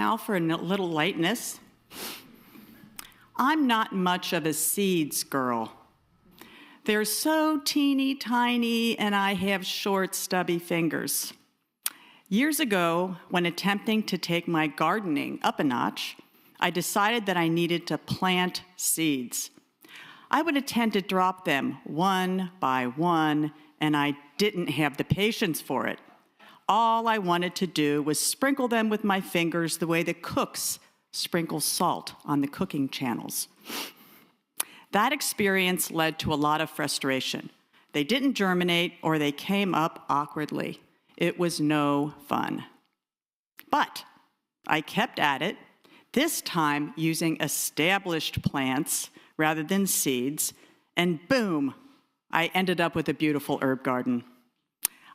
Now for a little lightness. I'm not much of a seeds girl. They're so teeny tiny, and I have short, stubby fingers. Years ago, when attempting to take my gardening up a notch, I decided that I needed to plant seeds. I would attempt to drop them one by one, and I didn't have the patience for it. All I wanted to do was sprinkle them with my fingers the way the cooks sprinkle salt on the cooking channels. That experience led to a lot of frustration. They didn't germinate or they came up awkwardly. It was no fun. But I kept at it, this time using established plants rather than seeds, and boom, I ended up with a beautiful herb garden.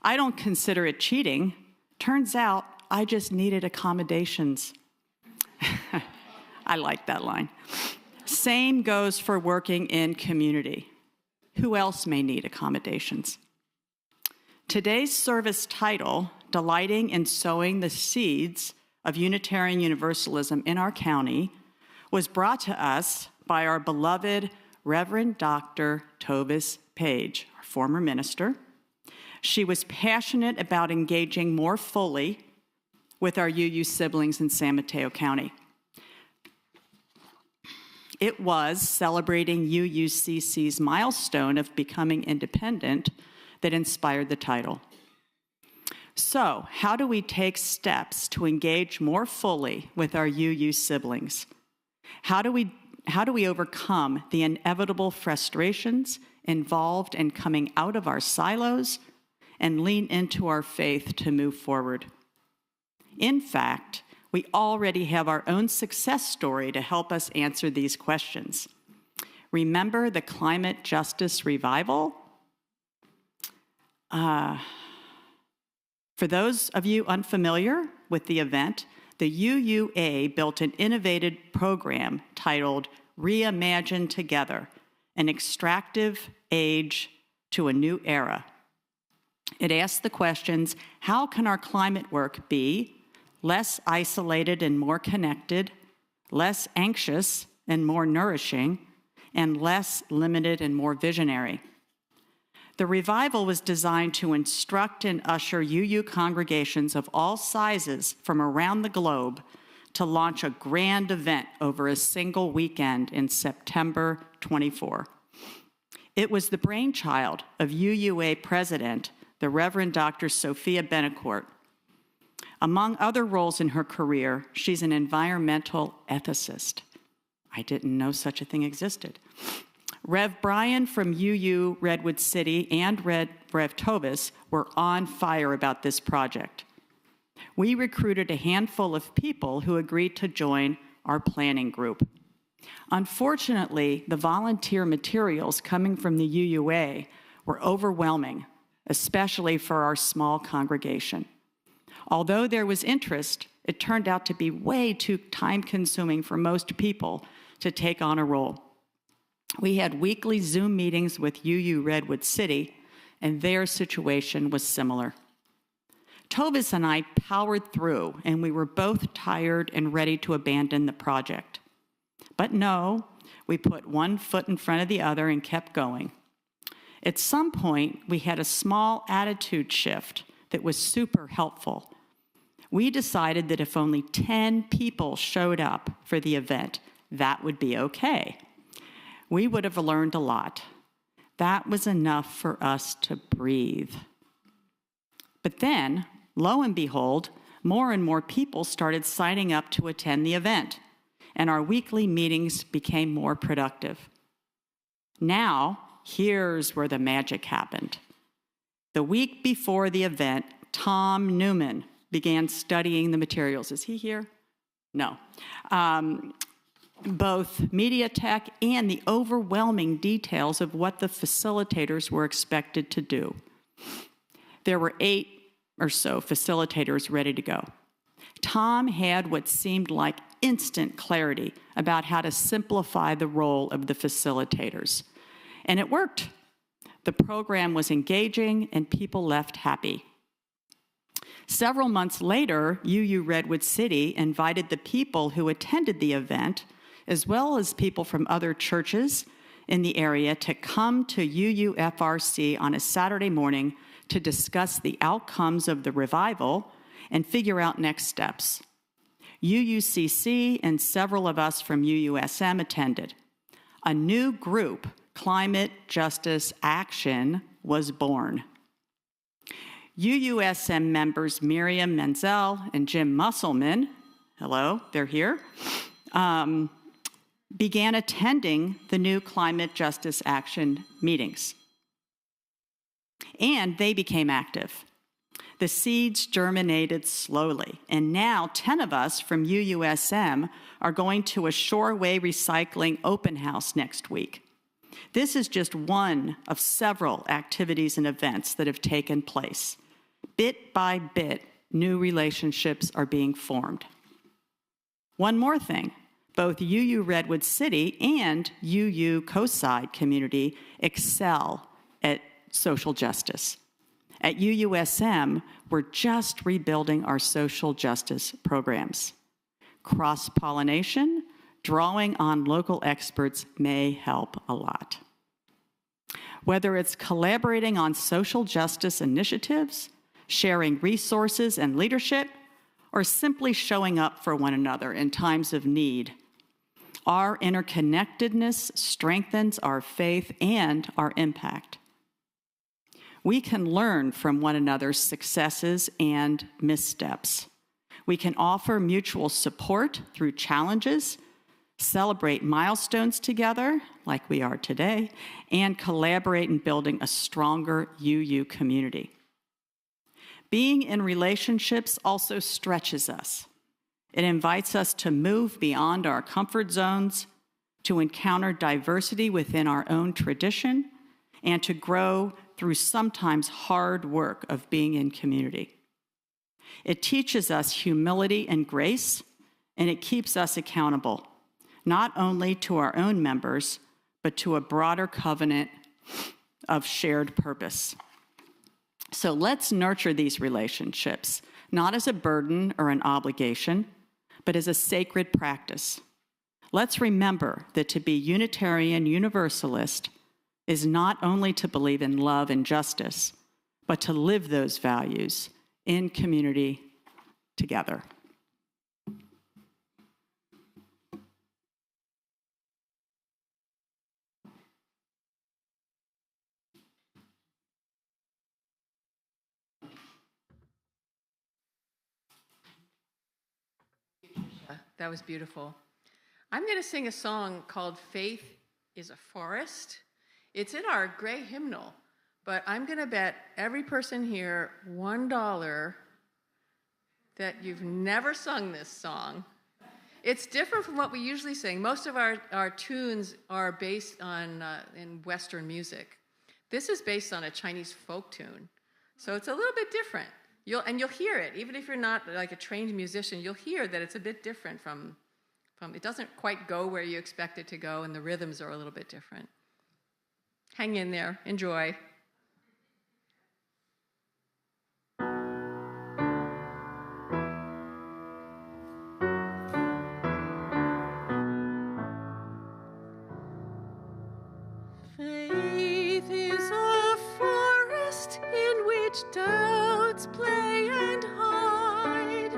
I don't consider it cheating. Turns out I just needed accommodations. I like that line. Same goes for working in community. Who else may need accommodations? Today's service title, Delighting in Sowing the Seeds of Unitarian Universalism in Our County, was brought to us by our beloved Reverend Dr. Tovis Page, our former minister. She was passionate about engaging more fully with our UU siblings in San Mateo County. It was celebrating UUCC's milestone of becoming independent that inspired the title. So, how do we take steps to engage more fully with our UU siblings? How do we overcome the inevitable frustrations involved in coming out of our silos and lean into our faith to move forward? In fact, we already have our own success story to help us answer these questions. Remember the climate justice revival? For those of you unfamiliar with the event, the UUA built an innovative program titled Reimagine Together, an extractive age to a new era. It asked the questions, how can our climate work be less isolated and more connected, less anxious and more nourishing, and less limited and more visionary? The revival was designed to instruct and usher UU congregations of all sizes from around the globe to launch a grand event over a single weekend in September 24. It was the brainchild of UUA president, the Reverend Dr. Sophia Benecourt. Among other roles in her career, she's an environmental ethicist. I didn't know such a thing existed. Rev Brian from UU Redwood City and Rev Tovis were on fire about this project. We recruited a handful of people who agreed to join our planning group. Unfortunately, the volunteer materials coming from the UUA were overwhelming, especially for our small congregation. Although there was interest, it turned out to be way too time-consuming for most people to take on a role. We had weekly Zoom meetings with UU Redwood City, and their situation was similar. Tovis and I powered through, and we were both tired and ready to abandon the project. But no, we put one foot in front of the other and kept going. At some point, we had a small attitude shift that was super helpful. We decided that if only 10 people showed up for the event, that would be okay. We would have learned a lot. That was enough for us to breathe. But then, lo and behold, more and more people started signing up to attend the event, and our weekly meetings became more productive. Now, here's where the magic happened. The week before the event, Tom Newman began studying the materials. Is he here? No. Both media tech and the overwhelming details of what the facilitators were expected to do. There were 8 or so facilitators ready to go. Tom had what seemed like instant clarity about how to simplify the role of the facilitators. And it worked. The program was engaging and people left happy. Several months later, UU Redwood City invited the people who attended the event, as well as people from other churches in the area, to come to UUFRC on a Saturday morning to discuss the outcomes of the revival and figure out next steps. UUCC and several of us from UUSM attended. A new group, Climate Justice Action, was born. UUSM members Miriam Menzel and Jim Musselman, hello, they're here, began attending the new Climate Justice Action meetings. And they became active. The seeds germinated slowly, and now 10 of us from UUSM are going to a Shoreway Recycling open house next week. This is just one of several activities and events that have taken place. Bit by bit, new relationships are being formed. One more thing, both UU Redwood City and UU Coastside community excel at social justice. At UUSM, we're just rebuilding our social justice programs. Cross-pollination, drawing on local experts may help a lot. Whether it's collaborating on social justice initiatives, sharing resources and leadership, or simply showing up for one another in times of need, our interconnectedness strengthens our faith and our impact. We can learn from one another's successes and missteps. We can offer mutual support through challenges, celebrate milestones together, like we are today, and collaborate in building a stronger UU community. Being in relationships also stretches us. It invites us to move beyond our comfort zones, to encounter diversity within our own tradition, and to grow through sometimes hard work of being in community. It teaches us humility and grace, and it keeps us accountable, not only to our own members, but to a broader covenant of shared purpose. So let's nurture these relationships, not as a burden or an obligation, but as a sacred practice. Let's remember that to be Unitarian Universalist is not only to believe in love and justice, but to live those values in community together. That was beautiful. I'm going to sing a song called Faith is a Forest. It's in our gray hymnal, but I'm going to bet every person here $1 that you've never sung this song. It's different from what we usually sing. Most of our tunes are based on in Western music. This is based on a Chinese folk tune, so it's a little bit different. You'll hear it, even if you're not like a trained musician, you'll hear that it's a bit different from it doesn't quite go where you expect it to go, and the rhythms are a little bit different. Hang in there, enjoy. Faith is a forest in which doubts play and hide.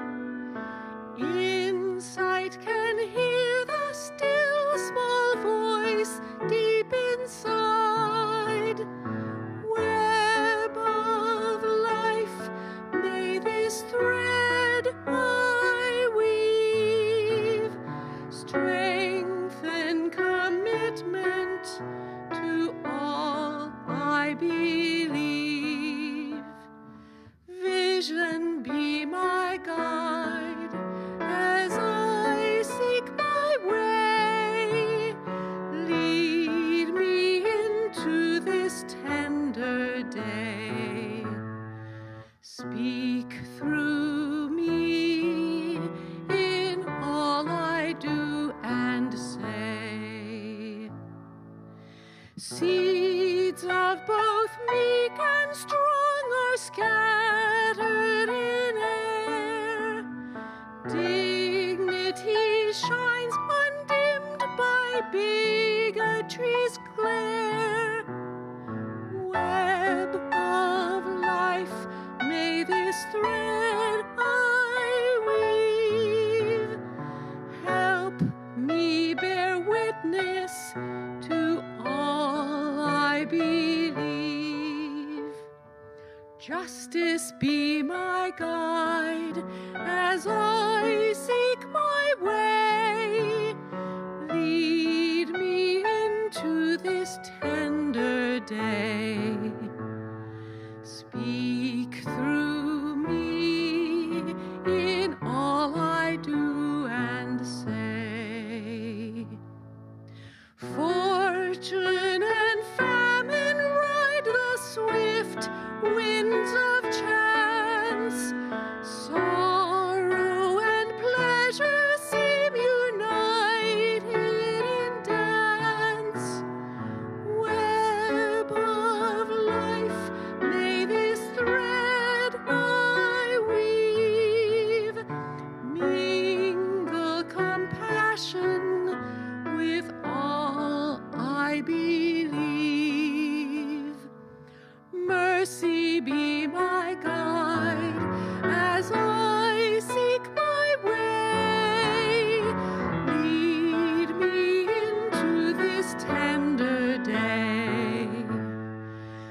Insight can hear the still small voice deep inside. Web of life, may this thread I weave. Strength and commitment to all I believe. Vision be my guide as I seek my way. Lead me into this tender day. Speak through me in all I do and say. Seeds of both meek and strong are scattered in this thread I weave. Help me bear witness to all I believe. Justice be my guide as I seek my way. Lead me into this tender day. Speak through me in all I do and say. Fortune and famine ride the swift winds of chance. Sorrow and pleasure seem united in dance. Web of life, may this thread I weave mingle compassion with all I believe. Mercy be my guide as I seek my way. Lead me into this tender day.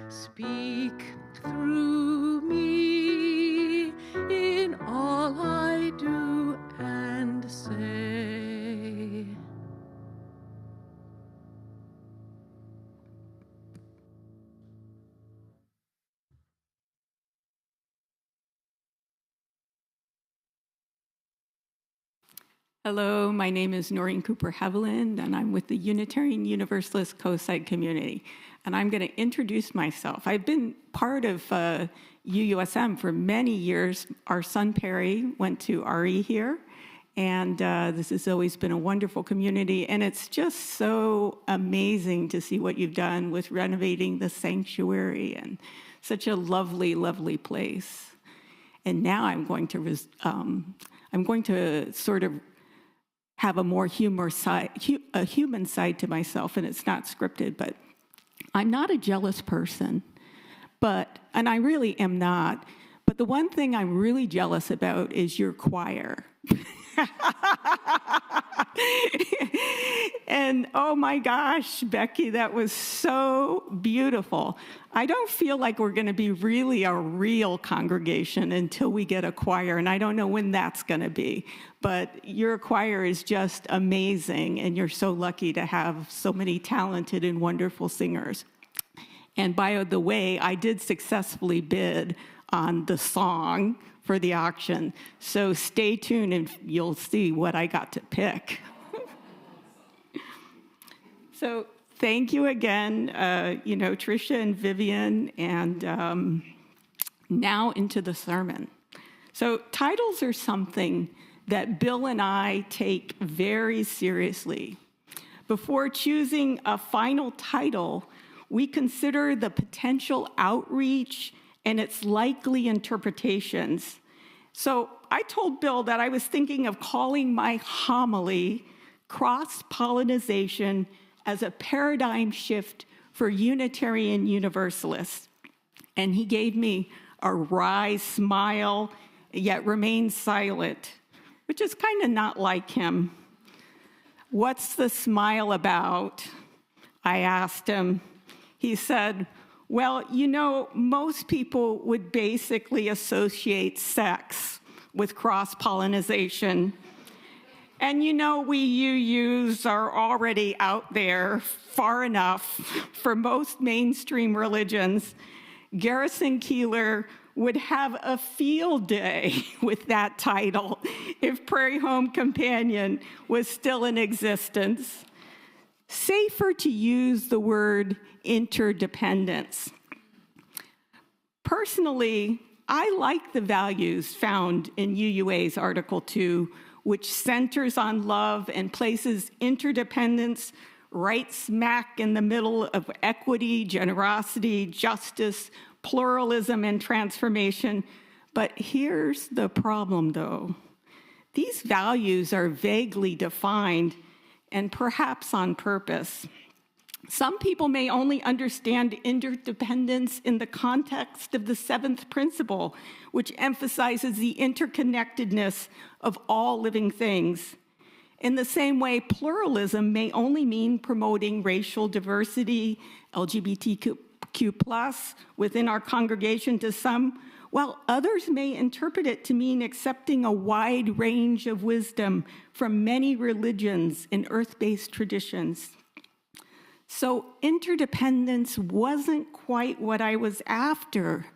Speak through me in all I do and say. Hello, my name is Noreen Heavlin, and I'm with the Unitarian Universalist co-site community. And I'm going to introduce myself. I've been part of UUSM for many years. Our son Perry went to RE here, and this has always been a wonderful community. And it's just so amazing to see what you've done with renovating the sanctuary, and such a lovely, lovely place. And now I'm going to sort of have a more human side to myself, and it's not scripted, but I'm not a jealous person, and I really am not, but the one thing I'm really jealous about is your choir. And oh my gosh, Becky, that was so beautiful. I don't feel like we're going to be really a real congregation until we get a choir, and I don't know when that's going to be. But your choir is just amazing, and you're so lucky to have so many talented and wonderful singers. And by the way, I did successfully bid on the song for the auction, so stay tuned and you'll see what I got to pick. So thank you again, Tricia and Vivian, and now into the sermon. So titles are something that Bill and I take very seriously. Before choosing a final title, we consider the potential outreach and its likely interpretations. So I told Bill that I was thinking of calling my homily Cross-Pollination as a paradigm shift for Unitarian Universalists. And he gave me a wry smile, yet remained silent, which is kind of not like him. What's the smile about? I asked him. He said, well, most people would basically associate sex with cross-pollination. And we UUs are already out there far enough for most mainstream religions. Garrison Keillor would have a field day with that title if Prairie Home Companion was still in existence. Safer to use the word interdependence. Personally, I like the values found in UUA's Article 2, which centers on love and places interdependence right smack in the middle of equity, generosity, justice, pluralism, and transformation. But here's the problem, though. These values are vaguely defined, and perhaps on purpose. Some people may only understand interdependence in the context of the seventh principle, which emphasizes the interconnectedness of all living things. In the same way, pluralism may only mean promoting racial diversity, LGBTQ+ within our congregation to some, while others may interpret it to mean accepting a wide range of wisdom from many religions and earth-based traditions. So interdependence wasn't quite what I was after.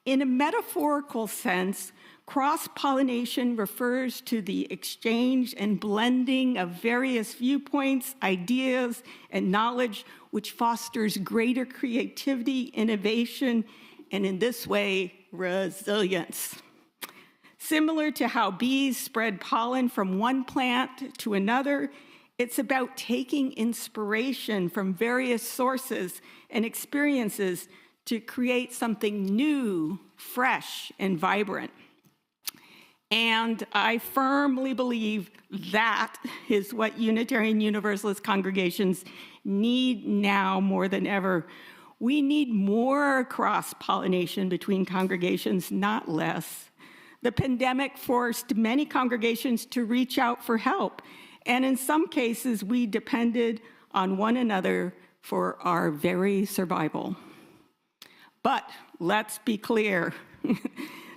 In a metaphorical sense, cross-pollination refers to the exchange and blending of various viewpoints, ideas, and knowledge, which fosters greater creativity, innovation, and in this way, resilience. Similar to how bees spread pollen from one plant to another, it's about taking inspiration from various sources and experiences to create something new, fresh, and vibrant. And I firmly believe that is what Unitarian Universalist congregations need now more than ever. We need more cross-pollination between congregations, not less. The pandemic forced many congregations to reach out for help, and in some cases, we depended on one another for our very survival. But let's be clear.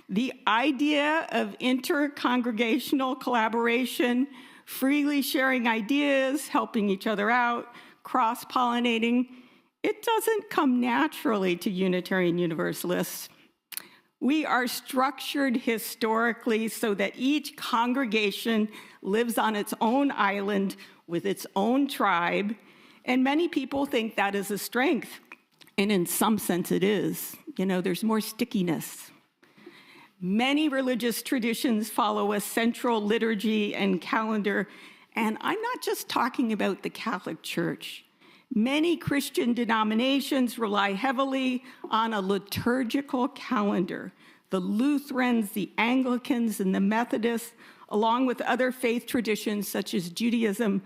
The idea of inter-congregational collaboration, freely sharing ideas, helping each other out, cross-pollinating, it doesn't come naturally to Unitarian Universalists. We are structured historically so that each congregation lives on its own island with its own tribe, and many people think that is a strength, and in some sense it is. You know, there's more stickiness. Many religious traditions follow a central liturgy and calendar, and I'm not just talking about the Catholic Church. Many Christian denominations rely heavily on a liturgical calendar. The Lutherans, the Anglicans, and the Methodists, along with other faith traditions such as Judaism,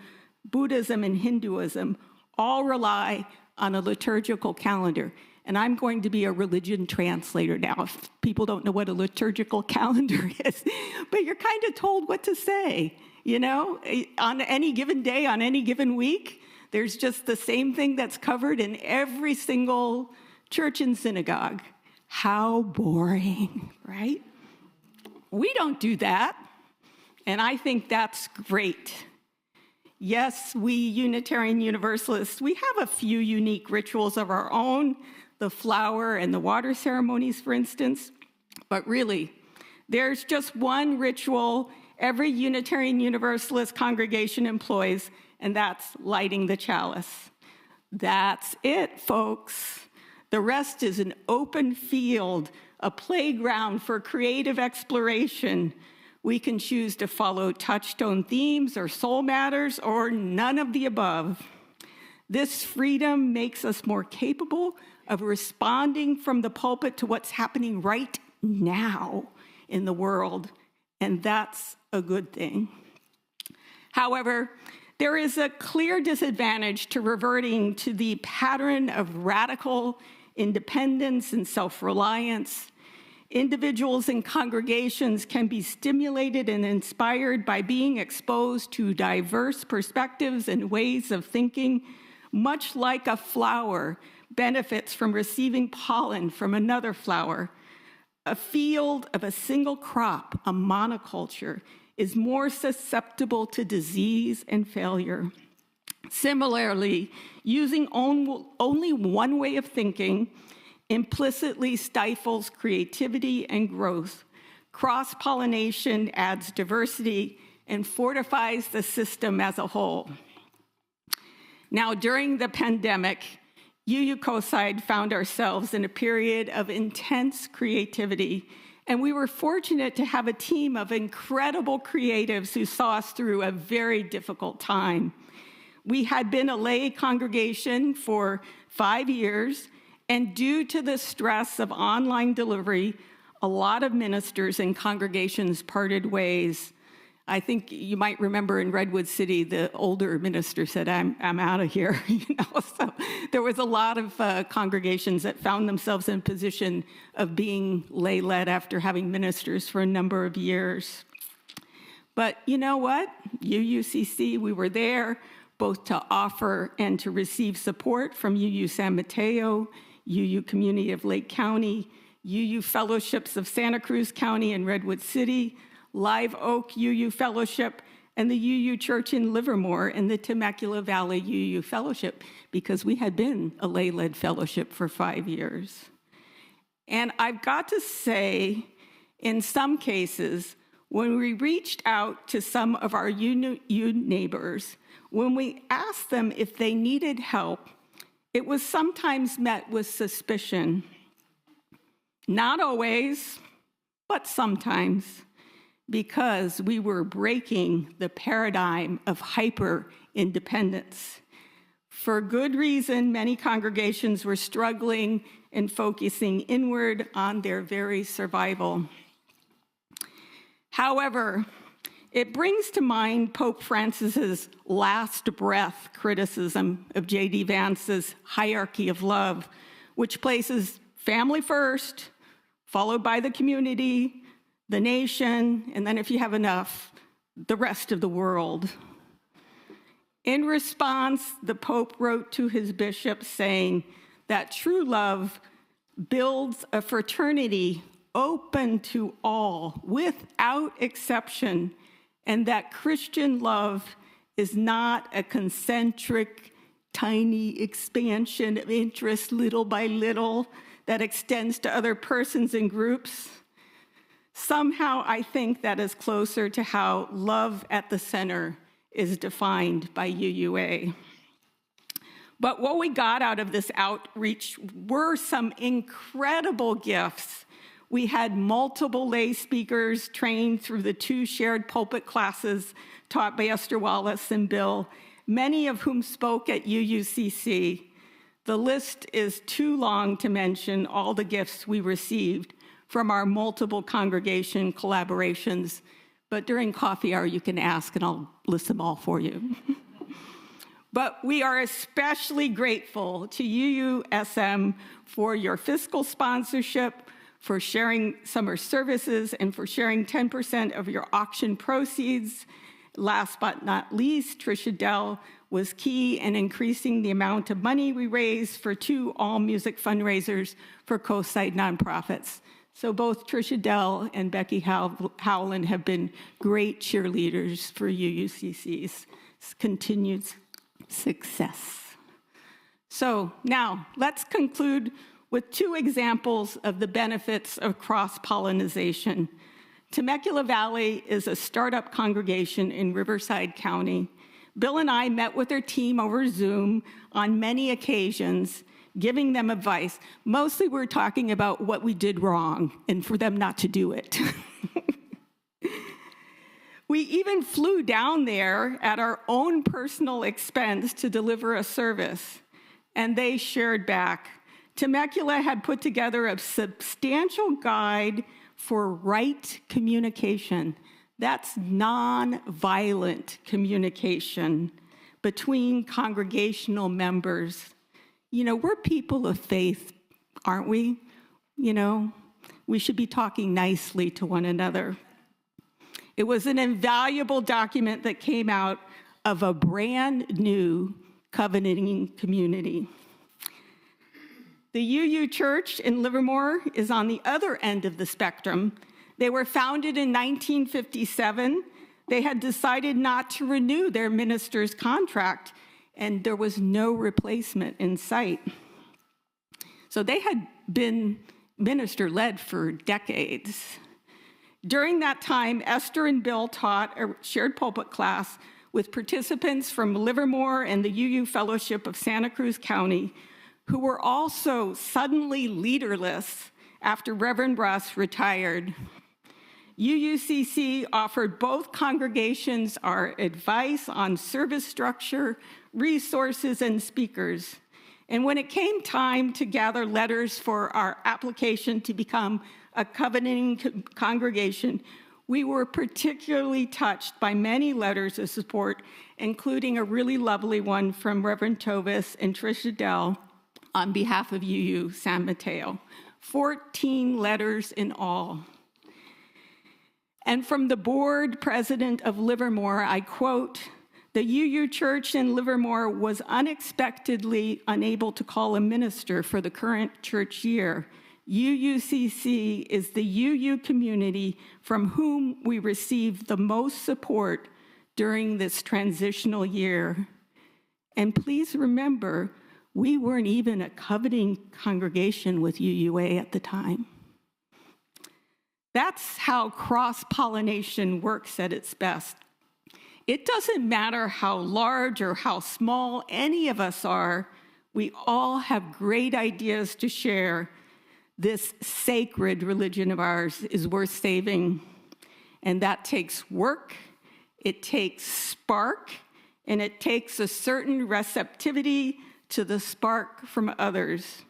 Buddhism, and Hinduism, all rely on a liturgical calendar. And I'm going to be a religion translator now, if people don't know what a liturgical calendar is. But you're kind of told what to say, you know? On any given day, on any given week, there's just the same thing that's covered in every single church and synagogue. How boring, right? We don't do that, and I think that's great. Yes, we Unitarian Universalists, we have a few unique rituals of our own, the flower and the water ceremonies, for instance, but really, there's just one ritual every Unitarian Universalist congregation employs, and that's lighting the chalice. That's it, folks. The rest is an open field, a playground for creative exploration. We can choose to follow touchstone themes or soul matters or none of the above. This freedom makes us more capable of responding from the pulpit to what's happening right now in the world, and that's a good thing. However, there is a clear disadvantage to reverting to the pattern of radical independence and self-reliance. Individuals and congregations can be stimulated and inspired by being exposed to diverse perspectives and ways of thinking, much like a flower benefits from receiving pollen from another flower. A field of a single crop, a monoculture, is more susceptible to disease and failure. Similarly, using only one way of thinking implicitly stifles creativity and growth. Cross-pollination adds diversity and fortifies the system as a whole. Now, during the pandemic, UUCC found ourselves in a period of intense creativity, and we were fortunate to have a team of incredible creatives who saw us through a very difficult time. We had been a lay congregation for 5 years, and due to the stress of online delivery, a lot of ministers and congregations parted ways. I think you might remember in Redwood City, the older minister said, I'm out of here. So there was a lot of congregations that found themselves in a position of being lay-led after having ministers for a number of years. But you know what? UUCC, we were there both to offer and to receive support from UU San Mateo, UU Community of Lake County, UU Fellowships of Santa Cruz County and Redwood City, Live Oak UU Fellowship, and the UU Church in Livermore and the Temecula Valley UU Fellowship, because we had been a lay-led fellowship for 5 years. And I've got to say, in some cases, when we reached out to some of our UU neighbors, when we asked them if they needed help, it was sometimes met with suspicion. Not always, but sometimes, because we were breaking the paradigm of hyper-independence. For good reason, many congregations were struggling and focusing inward on their very survival. However, it brings to mind Pope Francis's last breath criticism of J.D. Vance's hierarchy of love, which places family first, followed by the community, the nation, and then if you have enough, the rest of the world. In response, the Pope wrote to his bishops saying that true love builds a fraternity open to all, without exception, and that Christian love is not a concentric, tiny expansion of interest little by little that extends to other persons and groups. Somehow, I think that is closer to how love at the center is defined by UUA. But what we got out of this outreach were some incredible gifts. We had multiple lay speakers trained through the 2 shared pulpit classes taught by Esther Wallace and Bill, many of whom spoke at UUCC. The list is too long to mention all the gifts we received from our multiple congregation collaborations, but during coffee hour you can ask and I'll list them all for you. But we are especially grateful to UUSM for your fiscal sponsorship, for sharing summer services, and for sharing 10% of your auction proceeds. Last but not least, Tricia Dell was key in increasing the amount of money we raised for 2 all-music fundraisers for coast-side nonprofits. So both Tricia Dell and Becky Howland have been great cheerleaders for UUCC's continued success. So now let's conclude with 2 examples of the benefits of cross-pollination. Temecula Valley is a startup congregation in Riverside County. Bill and I met with their team over Zoom on many occasions, giving them advice. Mostly we're talking about what we did wrong and for them not to do it. We even flew down there at our own personal expense to deliver a service, and they shared back. Temecula had put together a substantial guide for right communication. That's non-violent communication between congregational members. You know, we're people of faith, aren't we? You know, we should be talking nicely to one another. It was an invaluable document that came out of a brand new covenanting community. The UU Church in Livermore is on the other end of the spectrum. They were founded in 1957. They had decided not to renew their minister's contract, and there was no replacement in sight. So they had been minister-led for decades. During that time, Esther and Bill taught a shared pulpit class with participants from Livermore and the UU Fellowship of Santa Cruz County, who were also suddenly leaderless after Reverend Russ retired. UUCC offered both congregations our advice on service structure, resources, and speakers. And when it came time to gather letters for our application to become a covenanting congregation, We were particularly touched by many letters of support, including a really lovely one from Reverend Tovis and Tricia Dell on behalf of UU San Mateo. 14 letters in all. And from the board president of Livermore, I quote, "The UU Church in Livermore was unexpectedly unable to call a minister for the current church year. UUCC is the UU community from whom we received the most support during this transitional year. And please remember, we weren't even a coveting congregation with UUA at the time." That's how cross-pollination works at its best. It doesn't matter how large or how small any of us are, we all have great ideas to share. This sacred religion of ours is worth saving. And that takes work, it takes spark, and it takes a certain receptivity to the spark from others.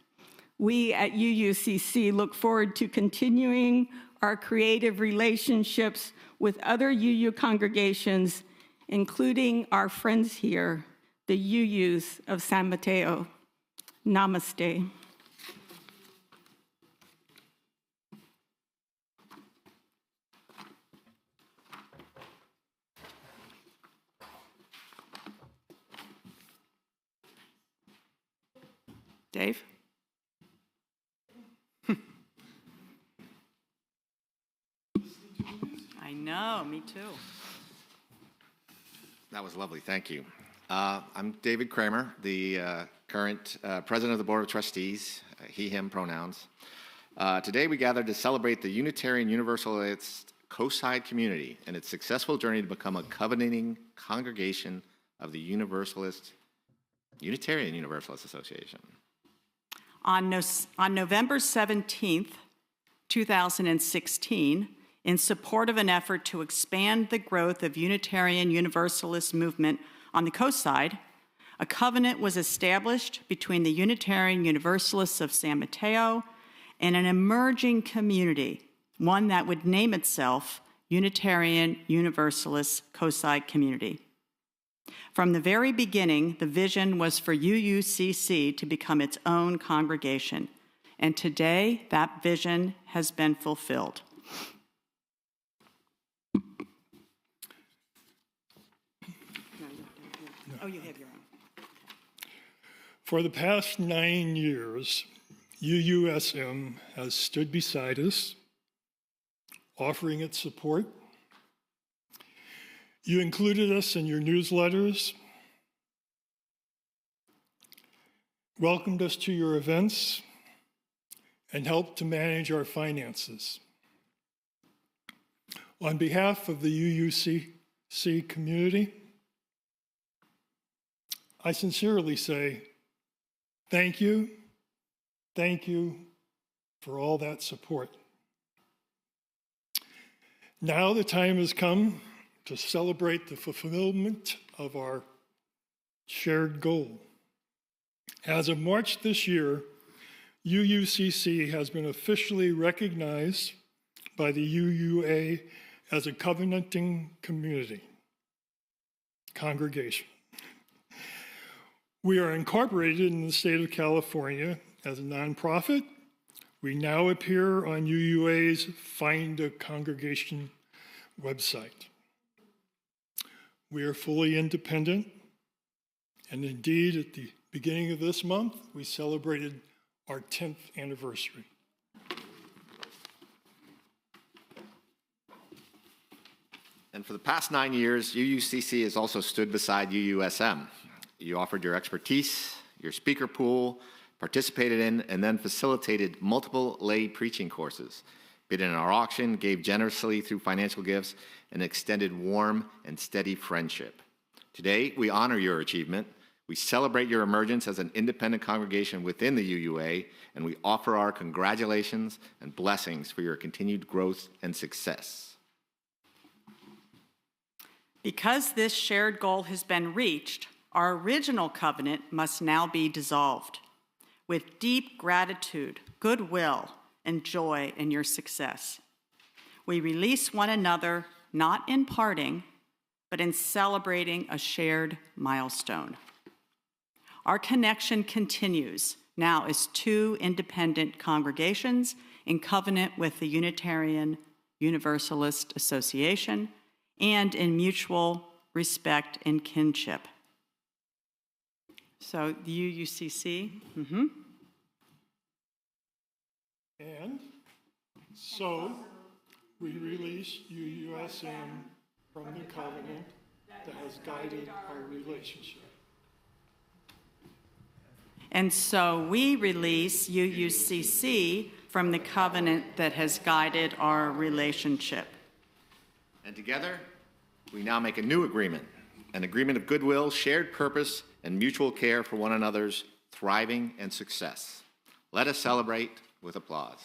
We at UUCC look forward to continuing our creative relationships with other UU congregations, including our friends here, the UUs of San Mateo. Namaste. Dave? I know, me too. That was lovely, thank you. I'm David Kramer, the current president of the Board of Trustees, he, him pronouns. Today we gathered to celebrate the Unitarian Universalist co-side community and its successful journey to become a covenanting congregation of the Unitarian Universalist Association. On November 17th, 2016, in support of an effort to expand the growth of Unitarian Universalist movement on the coast side, a covenant was established between the Unitarian Universalists of San Mateo and an emerging community, one that would name itself Unitarian Universalist Coast-Side Community. From the very beginning, the vision was for UUCC to become its own congregation, and today that vision has been fulfilled. Oh, you have your own. For the past 9 years, UUSM has stood beside us, offering its support. You included us in your newsletters, welcomed us to your events, and helped to manage our finances. On behalf of the UUCC community, I sincerely say thank you for all that support. Now the time has come to celebrate the fulfillment of our shared goal. As of March this year, UUCC has been officially recognized by the UUA as a covenanting congregation. We are incorporated in the state of California as a nonprofit. We now appear on UUA's Find a Congregation website. We are fully independent, and indeed, at the beginning of this month, we celebrated our 10th anniversary. And for the past 9 years, UUCC has also stood beside UUSM. You offered your expertise, your speaker pool, participated in, and then facilitated multiple lay preaching courses, bid in our auction, gave generously through financial gifts, and extended warm and steady friendship. Today, we honor your achievement. We celebrate your emergence as an independent congregation within the UUA, and we offer our congratulations and blessings for your continued growth and success. Because this shared goal has been reached, our original covenant must now be dissolved. With deep gratitude, goodwill, and joy in your success, we release one another not in parting, but in celebrating a shared milestone. Our connection continues now as two independent congregations in covenant with the Unitarian Universalist Association and in mutual respect and kinship. So the UUCC. And so we release UUSM from the covenant that has guided our relationship. And so we release UUCC from the covenant that has guided our relationship. And together, we now make a new agreement, an agreement of goodwill, shared purpose, and mutual care for one another's thriving and success. Let us celebrate with applause.